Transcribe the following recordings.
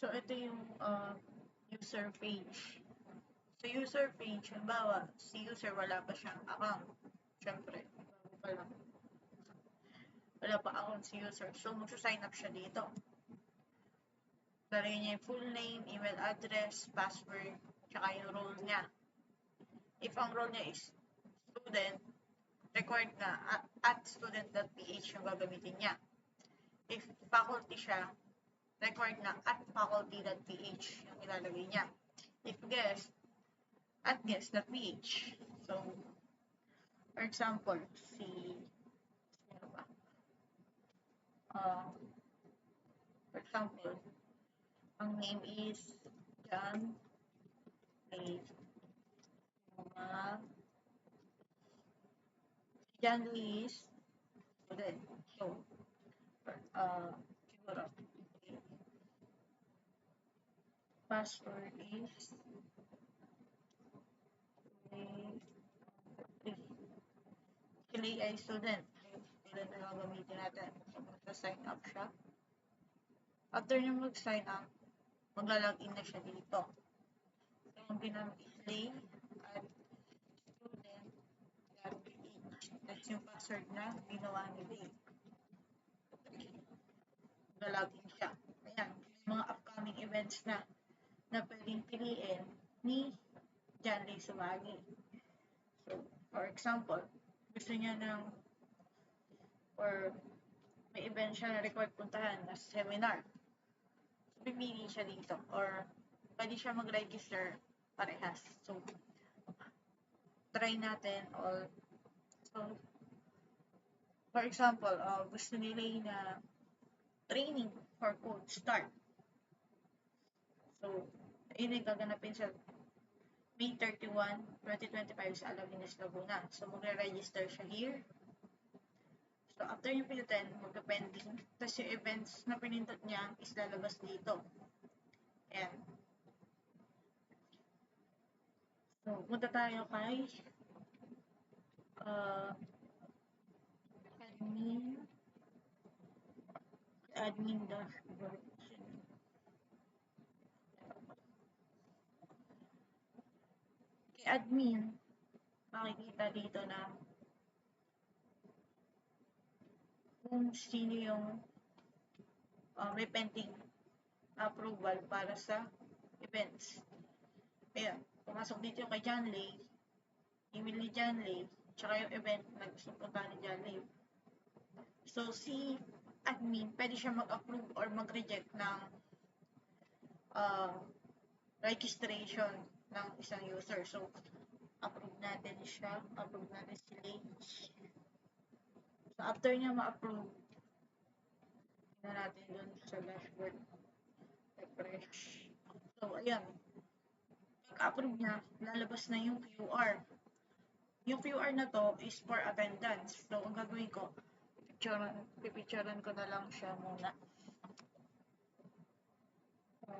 So, ito yung user page. Sa user page, halimbawa, si user wala pa siyang account. Siyempre, bago pa lang. Wala pa account si user. So, mag-sign up siya dito. Lalagay niya yung full name, email address, password, tsaka yung role niya. If ang role niya is student, required na at student.ph yung gagamitin niya. If faculty siya, required na at faculty.ph yung ilalagay niya. If guest, at guest.ph. So, for example, ano ba? For example, ang name is John Lee. John Lee is student. So, siguro, password is Clay ay student. Student na lang gamitin natin. So, magsa-sign up siya. After niya mag-sign up, magla-login na siya dito. So, yung ginamit is Clay at student.ph. That's yung password na ginawa ni Clay. Magla-login siya. Ayan, may mga upcoming events na pwedeng piliin ni John Lee Sumagi. So, for example, gusto niya or may event siya na required puntahan na seminar. So, pipili siya dito or pwede siya mag-register parehas. So, try natin all. So, for example, gusto nila na training for code start. So, yun yung gaganapin sa May 31, 2025 sa Alaminos, Laguna. So, magre-register siya here. So, after yung pinutin, mag-pending. Tapos yung events na pinindot niya is lalabas dito. Ayan. So, punta tayo kay admin dashboard. Kay admin, makikita dito na kung sino yung may pending approval para sa events. Ayan, pumasok dito yung kay John Lee, email ni John Lee, tsaka yung event na gusto punta ni John Lee. So, si admin, pwede siya mag-approve or mag-reject ng registration ng isang user. So, approve natin siya, approve natin si Lee. So, after niya ma-approve, tingnan natin dun sa dashboard. Refresh. So, ayan. Pag-approve niya, lalabas na yung QR. Yung QR na to is for attendance. So, ang gagawin ko, pipicturean ko na lang siya muna.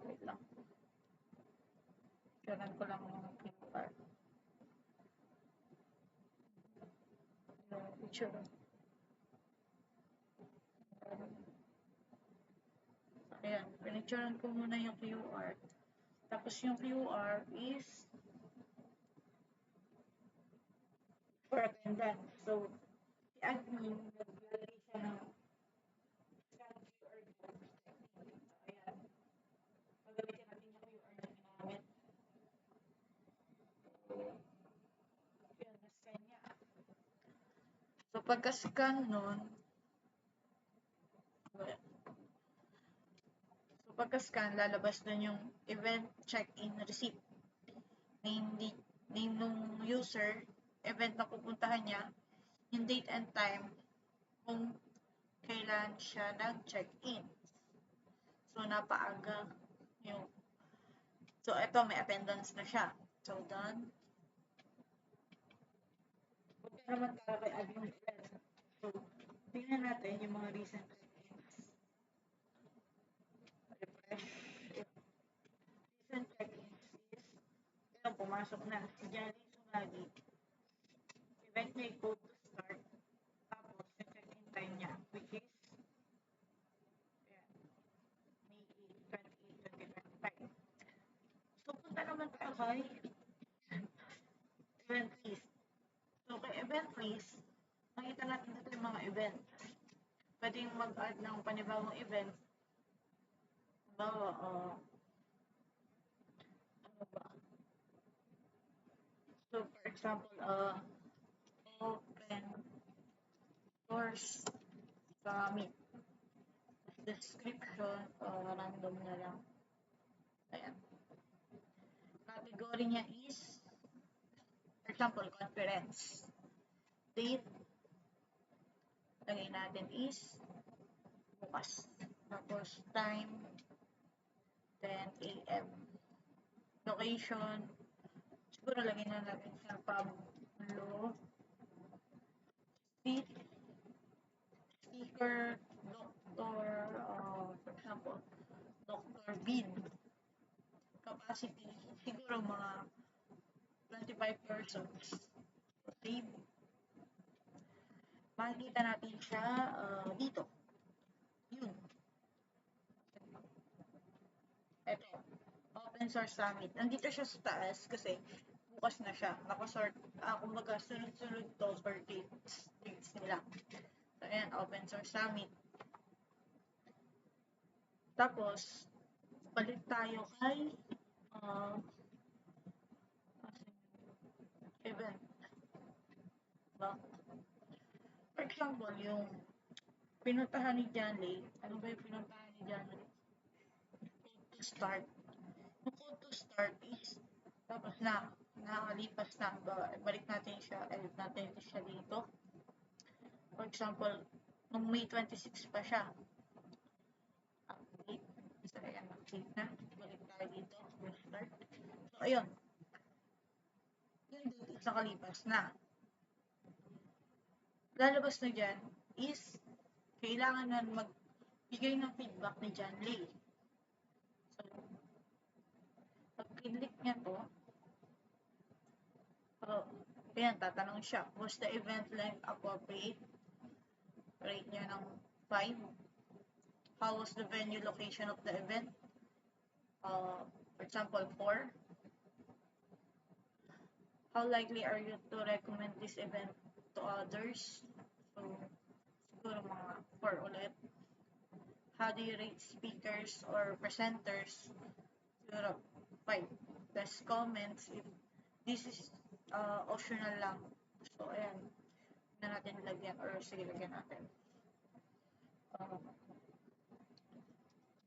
Wait lang. Picturean ko lang yung QR. Picture. Ayan, pinicturean ko muna yung QR. Tapos yung QR is for attendance. So, si admin, naglalagay siya ng scan QR code. Ayan. Pagamitin natin yung QR na ginamit. Ayan, na-scan niya. So, pagka-scan nun, pagka-scan, lalabas dun yung event check-in receipt. Name nung user, event na pupuntahan niya, yung date and time, kung kailan siya nag-check-in. So, napaaga yung. So, ito, may attendance na siya. So, done. Huwag ka naman kay admin event. So, tingnan natin yung mga recent check-ins. Refresh. Recent check-ins is, ito, pumasok na. Si Johnny Sumagi. Event niya code to start. Tapos, yung check-in time niya, which is May 8, 2025. freeze, makita natin dito yung mga event. Pwede yung mag-add ng panibagong event. Bawa, ano ba? So, for example, open source summit. Description, random na lang. Ayan. Category niya is, for example, conference. Date, lagay natin is bukas. Tapos, time, 10 a.m. Location, siguro lagay na natin sa Pablo Street. Speaker, Dr. For example, Dr. Bin. Capacity, siguro mga 25 persons. So, save. Makikita natin siya dito. Yun. Ito. Open Source Summit. Nandito siya sa taas kasi bukas na siya. Nakasort. Kumbaga, sunod-sunod to for dates nila. So, ayan. Open Source Summit. Tapos, balik tayo kay event. Diba? For example, yung pinuntahan ni John Lee. Ano ba yung pinuntahan ni John Lee? Code to start. Yung code to start is tapos na, nakalipas na. Balik natin siya, edit natin siya dito. For example, nung May 26 pa siya. Update. So, ayan, update na. Balik tayo dito. Start. So, ayun. Yung date is nakalipas na. Lalabas na dyan is kailangan na magbigay ng feedback ni John Lee. So, pag click niya to, ayan, tatanong siya, was the event length appropriate? Rate niya ng 5. How was the venue location of the event? For example, 4. How likely are you to recommend this event to others? So, siguro mga 4 ulit. How do you rate speakers or presenters? Siguro 5. Less comments if this is optional lang. So, ayan. Na natin lagyan or sige, lagyan natin.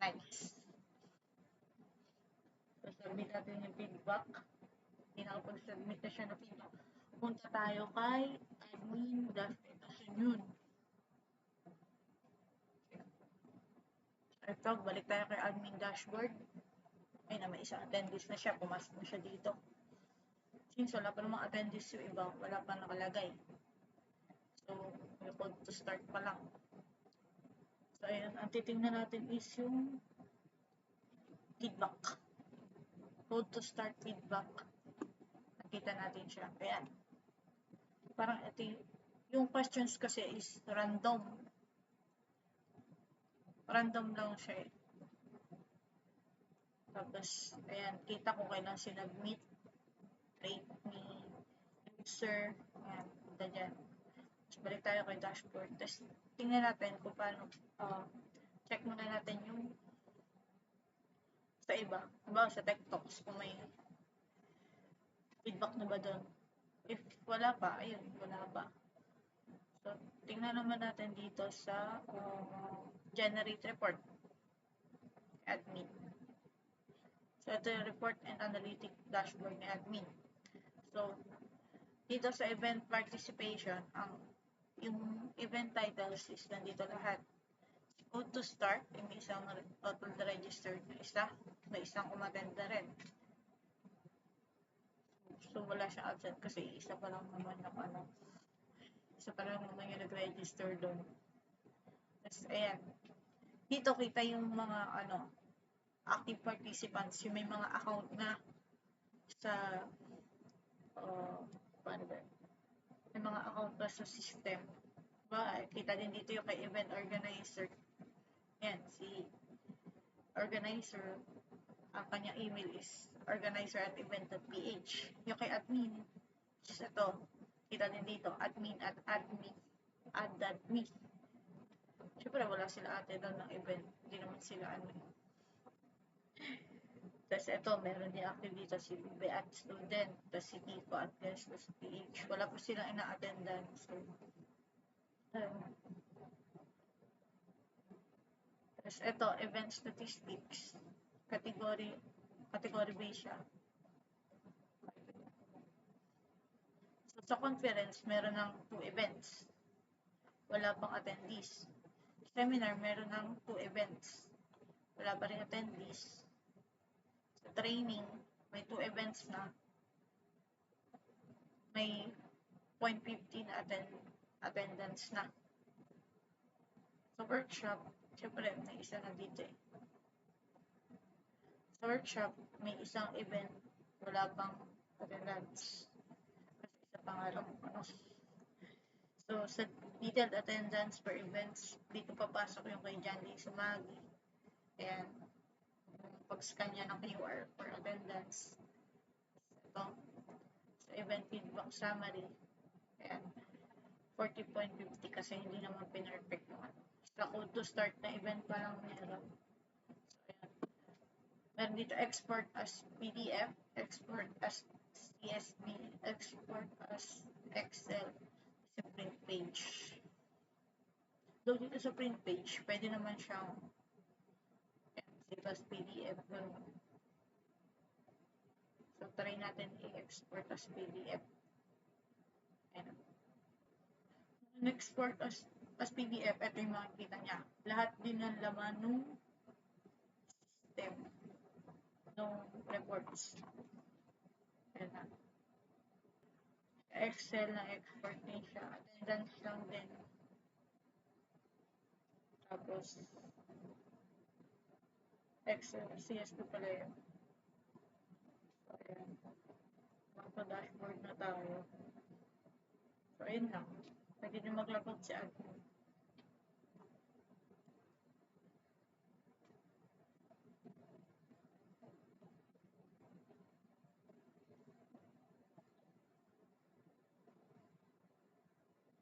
Nice. So, submit natin yung feedback. Pinakapag-submit na siya na feedback. Punta tayo kay admin dashboard yun. Ito, balik tayo kay admin dashboard. Ay na, may isang attendees na siya. Pumasok na siya dito. Since wala pa namang attendees yung iba, wala pa nakalagay. So, may code to start pa lang. So, ayan, ang titingnan natin is yung feedback. Code to start feedback. Nakita natin siya. Ayan. Parang ito yung questions kasi is random. Random lang siya eh. Tapos, ayan, kita ko kailan sinubmit. Rate ni user. Ayan, punta dyan. Tapos, balik tayo kay dashboard. Tapos, tingnan natin kung paano, check muna natin yung sa iba. Diba, sa TikToks, kung may feedback na ba doon. If wala pa, ayun, wala pa. So, tingnan naman natin dito sa generate report. Admin. So, ito yung report and analytic dashboard ni admin. So, dito sa event participation, yung event titles is nandito lahat. Code to start, yung isang total registered na isa, may isang umattend na rin. So, wala siyang absent kasi isa pa lang naman yung isa pa lang naman yung nag-register doon. Tapos, ayan. Dito kita yung mga active participants, yung may mga account na sa paano ba? May mga account na sa system. Diba? Kita din dito yung kay event organizer. Yan, si organizer, ang kanyang email is organizer@event.ph. Yung kay admin, is ito, Kita din dito, admin at admin. Add that me. Siyempre, wala sila ate doon ng event. Hindi naman sila ano. Tapos ito, meron din active dito si Bibi at student. Tapos si Kiko at guest. Tapos PH. Wala po silang ina-attendance. So, tapos ito, event statistics. Category based siya. So, sa conference, meron ng 2 events. Wala pang attendees. Seminar, meron ng 2 events. Wala pa rin attendees. Sa training, may 2 events na. May 0.15 attendance na. Sa workshop, syempre may isa na dito eh. Sa workshop, may isang event, wala pang attendance. Kasi isa pa nga lang, ano. So, sa detailed attendance per events, dito papasok yung kay John Lee Sumagi. Ayan, pag-scan niya ng QR for attendance. Ito, sa event feedback summary. Ayan, 40.50 kasi hindi naman pinerfect naman. Sa code to start na event pa lang meron. So, ayan. Meron dito export as PDF, export as CSV, export as Excel, sa print page. Though dito sa print page, pwede naman siyang save as PDF. So, try natin i-export as PDF. Ayan. Export as PDF, ito yung makikita niya. Lahat din ng laman nung system, nung reports. Ayan na. Excel na export din siya. Attendance lang din. Tapos, Excel, CSV pala yun. So, ayan. Magpa-dashboard na tayo. So, ayun lang. Pwede din maglapag si admin.